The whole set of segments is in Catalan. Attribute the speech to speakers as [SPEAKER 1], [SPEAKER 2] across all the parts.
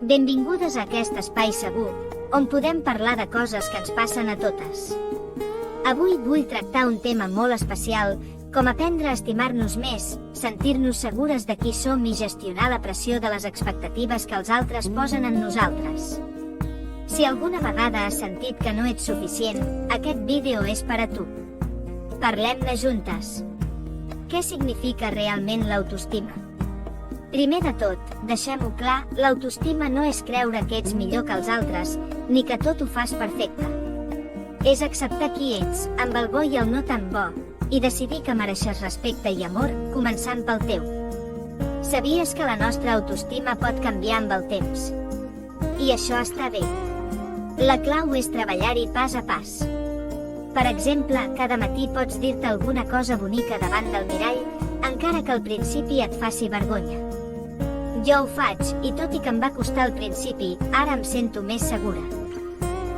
[SPEAKER 1] Benvingudes a aquest espai segur, on podem parlar de coses que ens passen a totes. Avui vull tractar un tema molt especial, com aprendre a estimar-nos més, sentir-nos segures de qui som i gestionar la pressió de les expectatives que els altres posen en nosaltres. Si alguna vegada has sentit que no ets suficient, aquest vídeo és per a tu. Parlem-ne juntes. Què significa realment l'autoestima? Primer de tot, deixem-ho clar, l'autoestima no és creure que ets millor que els altres, ni que tot ho fas perfecte. És acceptar qui ets, amb el bo i el no tan bo, i decidir que mereixes respecte i amor, començant pel teu. Sabies que la nostra autoestima pot canviar amb el temps? I això està bé. La clau és treballar-hi pas a pas. Per exemple, cada matí pots dir-te alguna cosa bonica davant del mirall, encara que al principi et faci vergonya. Jo ho faig, i tot i que em va costar al principi, ara em sento més segura.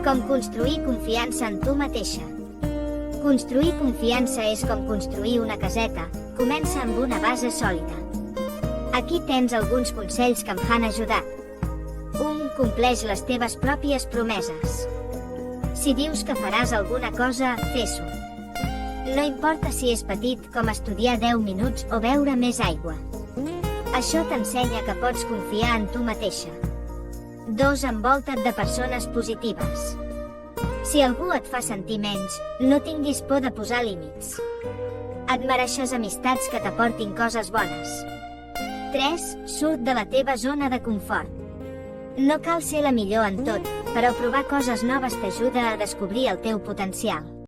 [SPEAKER 1] Com construir confiança en tu mateixa. Construir confiança és com construir una caseta, comença amb una base sòlida. Aquí tens alguns consells que em han ajudat. 1. Compleix les teves pròpies promeses. Si dius que faràs alguna cosa, fes-ho. No importa si és petit, com estudiar 10 minuts o beure més aigua. Això t'ensenya que pots confiar en tu mateixa. 2. Envolta't de persones positives. Si algú et fa sentir menys, no tinguis por de posar límits. Et mereixes amistats que t'aportin coses bones. 3. Surt de la teva zona de confort. No cal ser la millor en tot, però provar coses noves t'ajuda a descobrir el teu potencial.